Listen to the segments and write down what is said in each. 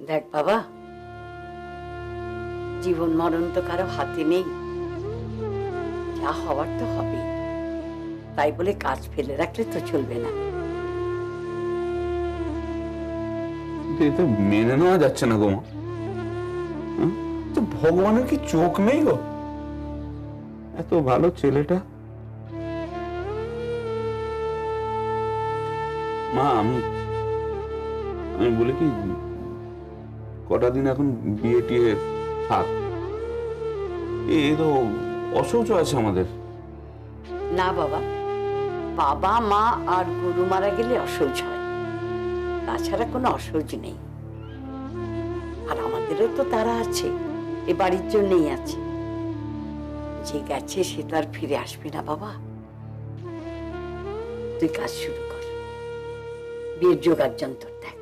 দেখ বাবা, জীবন মরণ তো কারো হাতে নেই, যা হওয়ার তো হবেই। তাই বলে কাজ ফেলে রাখলে তো চলবে না। তো মেনে নেওয়া যাচ্ছে না গো মা। তো ভগবানের কি চোখ নেই গো? এত ভালো ছেলেটা। মা আমি বলি কি, কটা দিন এখন বিয়ে টিয়ে থাক। এ তো অসহ্য আছে আমাদের। না বাবা, বাবা মা আর গরু মারা গেলে অসহ্য হয়, তাছাড়া কোনো অসহ্য নেই। আর আমাদেরও তো তারা আছে, এ বাড়ির জন্যই আছে। যে গেছে সে তো আর ফিরে আসবে না বাবা। তুই কাজ শুরু কর, বিয়ের জোগাড় যন্ত্র দেখ।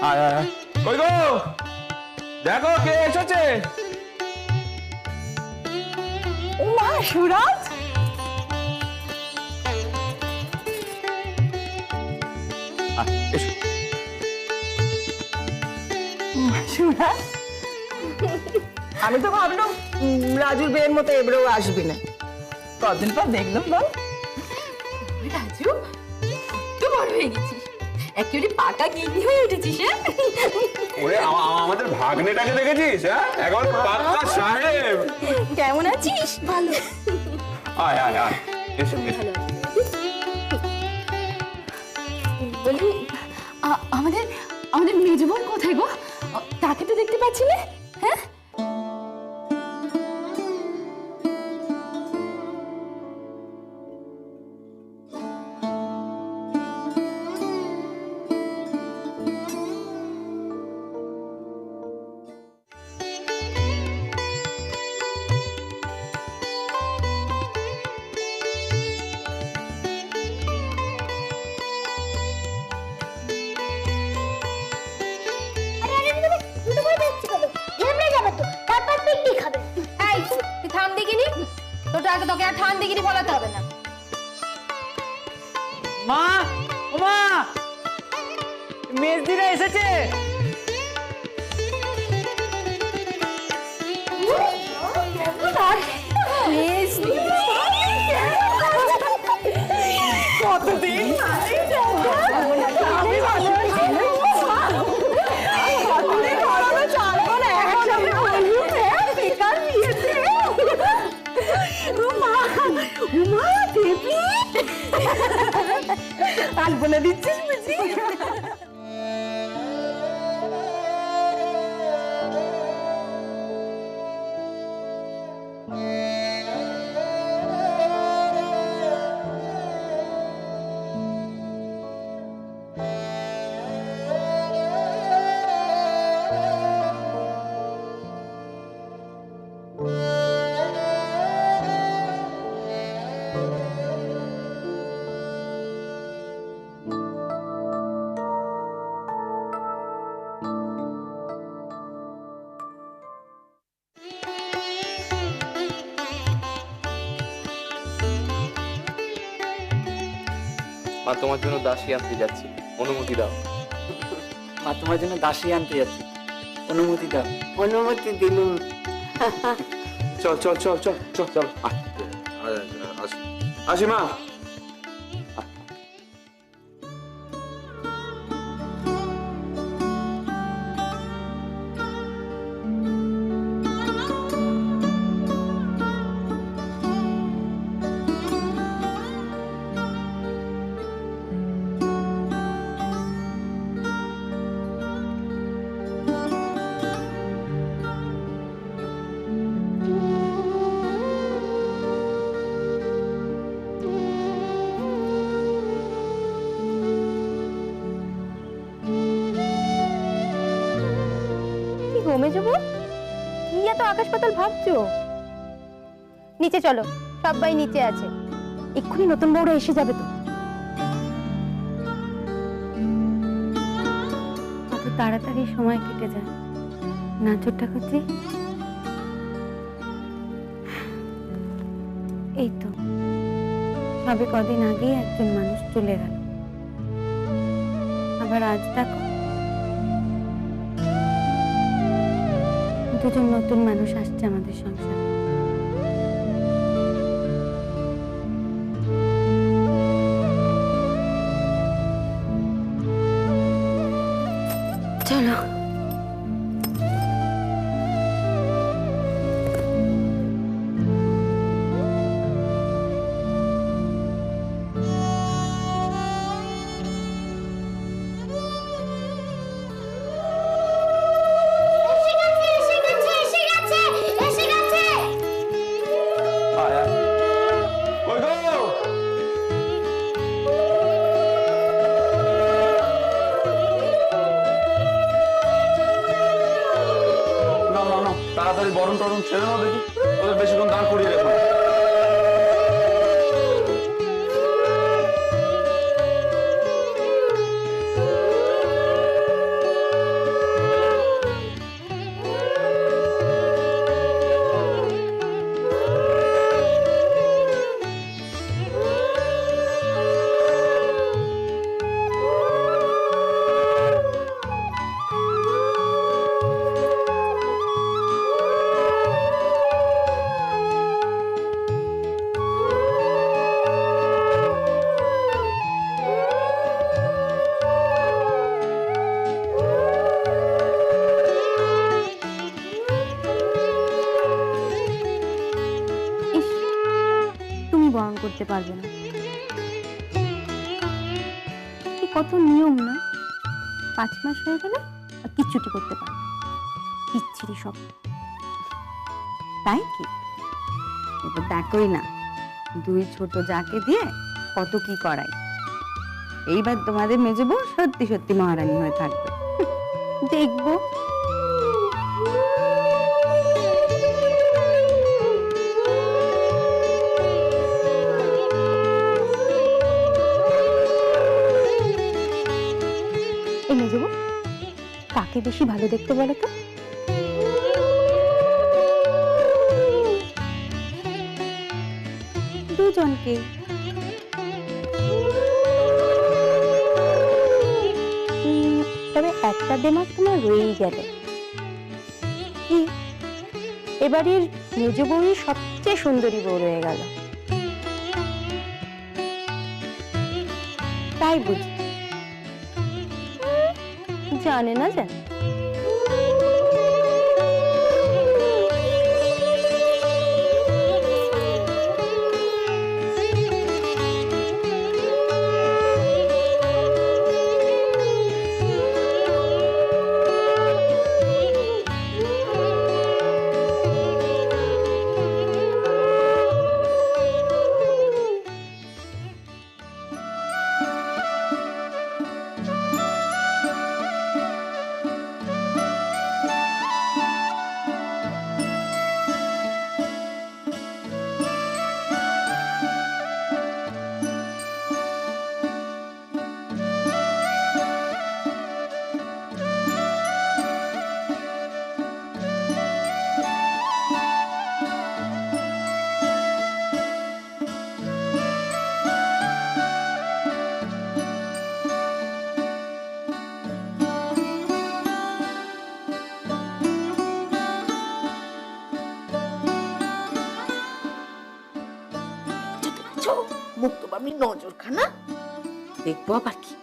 আয় আয় আয়। কই গো, দেখো কে এসেছে। মা সুরাজ, এসো। সুরাজ, আমি তো ভাবলাম রাজুর বিয়ের মতো এবারেও আসবি না। কদিন পর দেখলাম বল। রাজু, কত বড় হয়ে গেছিস, একেবারে পাকা গিন্নি হয়ে উঠেছিস। ওরে আমাদের ভাগ্নেটাকে দেখেছিস? হ্যাঁ, একেবারে পাক্কা সাহেব। কেমন আছিস? ভালো। আয় আয় আয়, এসো এসো। বলি, আমাদের আমাদের মেজ বোন কোথায় গো? তাকে তো দেখতে পাচ্ছি না। হ্যাঁ, আর ঠান্ডাগিরি বলাতে হবে না। মা, ওমা, মেজদিরা এসেছে। কতদিন আলপনা দিচ্ছিস বুঝি? মা, তোমার জন্য দাসী আনতে যাচ্ছি, অনুমতি দাও। মা, তোমার জন্য দাসী আনতে যাচ্ছি, অনুমতি দাও। অনুমতি দিলুম। চল চল চল চল চল চল আসি মা। ঘুমে যাবো? কি এত আকাশ পাতাল ভাবছো? নিচে চলো, সবাই নিচে আছে, এক্ষুনি নতুন বউরা এসে যাবে তো। কত তাড়াতাড়ি সময় কেটে যায় না ছোট্টা করছি। এই তো সবে কদিন আগেই একজন মানুষ চলে গেল, আবার আজ দেখো দুজন নতুন মানুষ আসছে আমাদের সংসারে। চলো তাড়াতাড়ি বরণ টরণ ছেড়ে নাও দেখি, ওদের বেশিক্ষণ দাঁড় করিয়ে রেখো। বরণ করতে পারবে না, কত নিয়ম না। 5 মাস হয়ে গেলে আর কিচ্ছুটি করতে পারবে, বিচ্ছিরি সব। তাই কি? এবার দেখোই না, 2 ছোট যাকে দিয়ে কত কি করাই। এইবার তোমাদের মেজো বউ সত্যি সত্যি মহারানী হয়ে থাকবে, দেখবো। মেজো বউ, কাকে বেশি ভালো দেখতে বলো তো? দুজনকে। তবে একটা দেমাগ তোমার রয়েই গেল, কি এবারের মেজ বউই সবচেয়ে সুন্দরী বউ রয়ে গেল। তাই বুঝি? জানে না জানে। মুক্তবামী নজরখানা দেখবো আবার কি?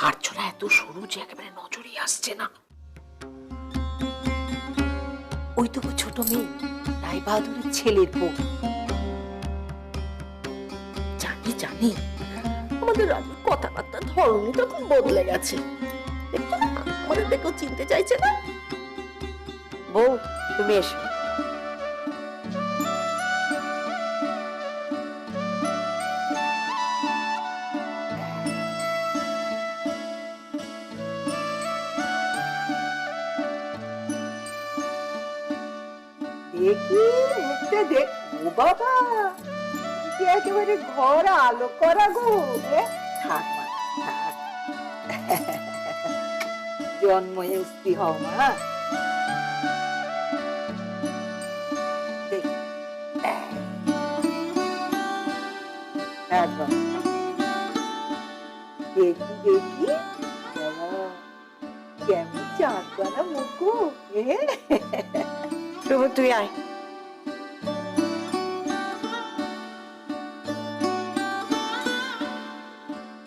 হাড় ছোড়া এত সরু যে একেবারে নজরই আসছে না। ওই তো ছোট মেয়ে রায় বাহাদুরের ছেলের বউ। জানি জানি, আমাদের রাজুর কথাবার্তার ধরনই তো খুব বদলে গেছে। দেখছো না, আমাদের দেখেও চিনতে চাইছে না। বউ তুমি এসো। দেখি মুখটা দেখ। ও বাবা, কি একেবারে ঘর আলো করা গো। থাক মা থাক, জন্ময়ে উস্তি হও মা। দেখি দেখি দেখি কেমন চাঁদ বানা মুখো। শুভ তুই আয়।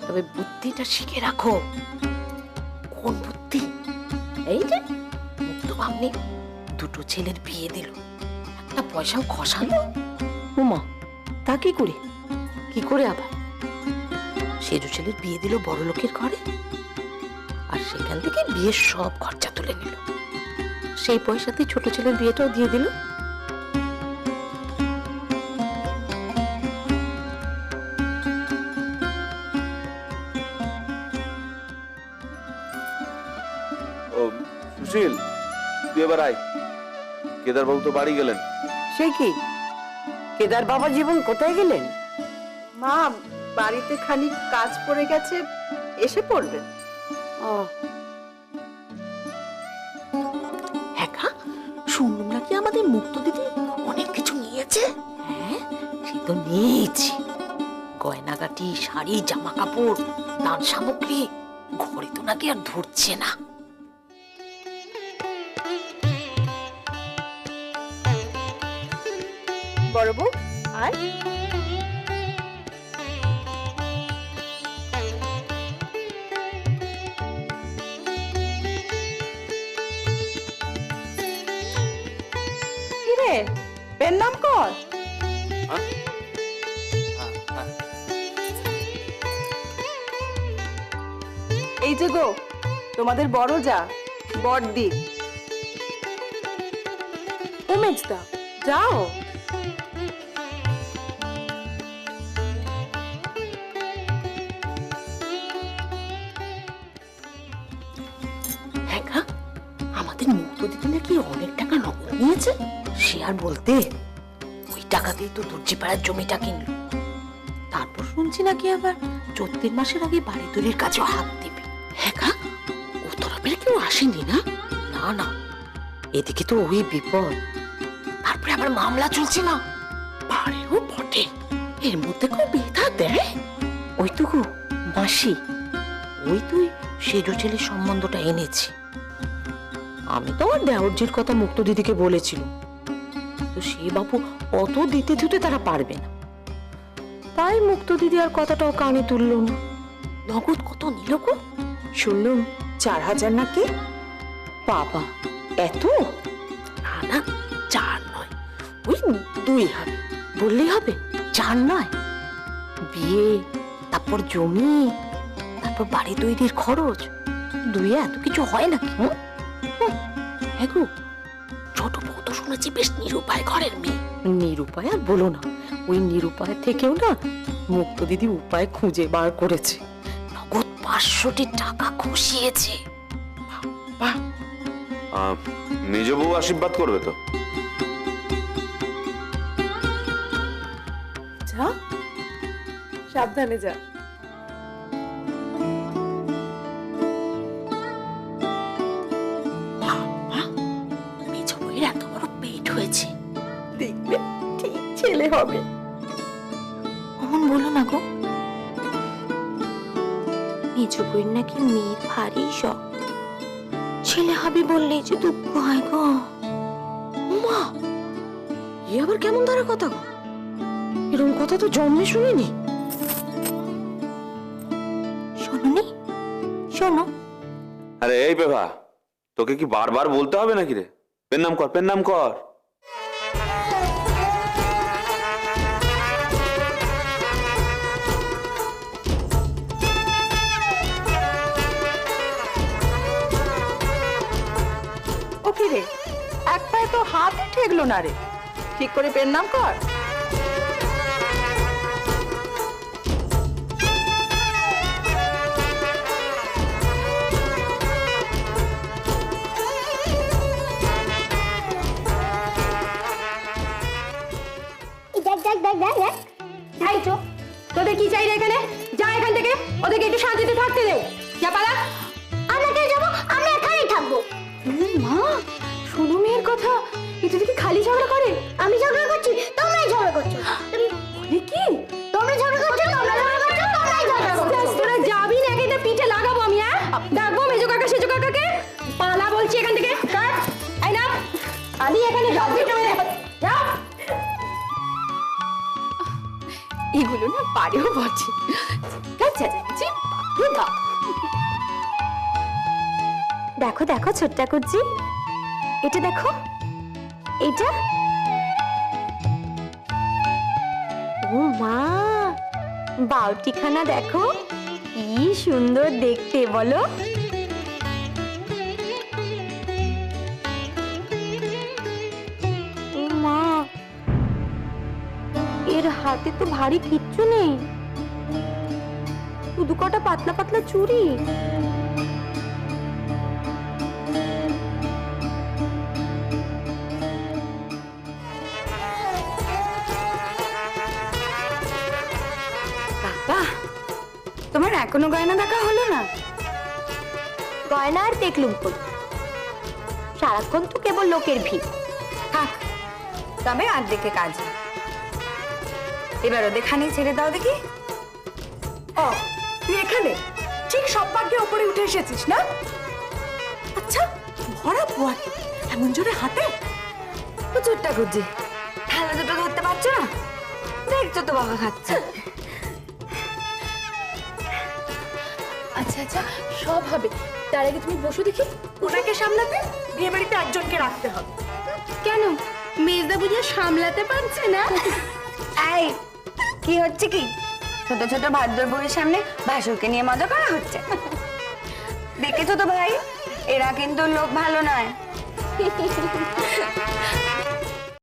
তবে বুদ্ধিটা শিখে রাখো। কোন বুদ্ধি? এই যে মুক্তবামনি দুটো ছেলের বিয়ে দিল, একটা পয়সাও খসালো। উমা, তা কি করে? কি করে আবার? সেজু ছেলের বিয়ে দিল বড় লোকের ঘরে, আর সেখান থেকে বিয়ের সব খরচা তুলে নিল। সেই পয়সাতেই ছোট ছেলের বিয়েটাও দিয়ে দিল। ও সুশীল, তুই এবার আয়। কেদার বাবু তো বাড়ি গেলেন। সে কি, কেদার বাবা জীবন কোথায় গেলেন? মা, বাড়িতে খানিক কাজ পড়ে গেছে, এসে পড়বেন। হ্যাঁ, শুনলাম নাকি আমাদের মুক্ত দিদি অনেক কিছু নিয়েছে। হ্যাঁ, সে তো নিয়েছি। গয়নাগাটি, শাড়ি, জামা কাপড়, দান সামগ্রী, ঘরে তো নাকি আর ধরছে না। বড় বউ আয়। কিরে, পেন নাম কর। এই যে গো, তোমাদের বড় যা বড়দি। ও মেজদা, যাও। হ্যাঁ, আমাদের মুক্ত দিদি নাকি অনেক টাকা নগদ নিয়েছে। সে আর বলতে, ওই টাকাতেই তো দর্জিপাড়ার জমিটা কিনলো। তারপর শুনছি নাকি আবার চৈত্রের মাসের আগে বাড়ি তৈরির কাছেও হাত দেবে। হ্যাঁ, ও তরফের কেউ আসেনি না? না না, এদিকে তো ওই বিপদ। তারপরে আবার মামলা চলছে না, পারেও বটে। এর মধ্যে কই বেথা দেয়? ওই তো গো মাসি, ওই তুই সেজো ছেলের সম্বন্ধটা এনেছি। আমি তো আমার দেওরজির কথা মুক্ত দিদিকে বলেছিলাম, তো সে বাবু অত দিতে দিতে তারা পারবে না, তাই মুক্ত দিদি আর কথাটাও কানে তুললো না। নগদ কত নিল গো? শুনলাম 4,000 নাকি। বাবা, এত? না না, 4 নয়, ওই 2 হবে। বললেই হবে, 4 নয়। বিয়ে, তারপর জমি, তারপর বাড়ি তৈরির খরচ, 2 এত কিছু হয় নাকি? হ্যাঁ গো, ছোট বউ তো শুনেছি বেশ নিরুপায় ঘরের মেয়ে। নিরুপায় আর বলো না, ওই নিরুপায় থেকেও না মুক্ত দিদি উপায় খুঁজে বার করেছে, নগদ 500টি টাকা খুশিয়েছে। বাহ, মেজ বউ আশীর্বাদ করবে তো? যা, সাবধানে যা। মেজ বউয়ের এত বড় পেট হয়েছে, দেখবে ঠিক ছেলে হবে। অমন বলো না গো, মেজ বউয়ের নাকি মেয়ের ভারী শখ, ছেলে হবে বললেই যে দুঃখ হয় গো। মা, এ আবার কেমন ধরা কথা গো? এরকম কথা তো জন্মে শুনিনি। শোনোনি? শোনো। আরে এই বেভা, তোকে কি বারবার বলতে হবে নাকি রে? পেন নাম কর, পেন নাম কর। ও কি রে, এক পায়ে তো হাতই ঠেকলো না রে, ঠিক করে পেন নাম কর। তোদের কি চাই রে এখানে? যা এখান থেকে, ওদেরকে একটু শান্তিতে থাকতে দে। যা পালা। আমরা কে যাবো? আমরা এখানেই থাকবো। মা, শোনো মেয়ের কথা, এটা দেখি খালি ঝগড়া করে। আমি ঝগড়া করছি, তোমরাই ঝগড়া করছো। বলে কি? তোমরা ঝগড়া করছো, তোমরা ঝগড়া করছো, তোমরাই ঝগড়া করছো। তোরা যাবি না, এটা পিঠে লাগাবো আমি। হ্যাঁ, ডাকবো মেজো কাকা সেজো কাকাকে। পালা বলছি এখান থেকে। কাট, এই না, আমি এখানে যাবো। যাও। এগুলো না পারেও বটে। দেখো দেখো ছোট্ট কুচি, এটা দেখো, এটা। ও মা, বাউটিখানা দেখো কি সুন্দর দেখতে, বলো। ও মা, এর হাতে তো ভারী কিচ্ছু নেই, শুধু কটা পাতলা পাতলা চুড়ি। বাবা, তোমার এখনো গয়না দেখা হলো না? গয়না আর দেখলুম কই, সারাক্ষণ তো কেবল লোকের ভিড়। থাক, তবে আর দেখে কাজ, এবার ওদের খানেই ছেড়ে দাও দেখি। ও, তুই এখানে ঠিক সব ভাগ্যে উপরে উঠে এসেছিস না? আচ্ছা, ভরা পোয়া এমন জোরে হাঁটে? ছোট্টা গুজি, থালা দুটো ধরতে পারছো না? দেখছো তো বাবা খাচ্ছে। আচ্ছা আচ্ছা, সব হবে, তার আগে তুমি বসো দেখি। ওনাকে সামলাতে বিয়ে বাড়িতে একজনকে রাখতে হবে। কেন, মেজদা বুঝে সামলাতে পারছে না? এই, কি হচ্ছে কি? ছোট ছোট ভাদ্র বউয়ের সামনে ভাসুরকে নিয়ে মজা করা হচ্ছে। দেখেছো তো ভাই, এরা কিন্তু লোক ভালো নয়।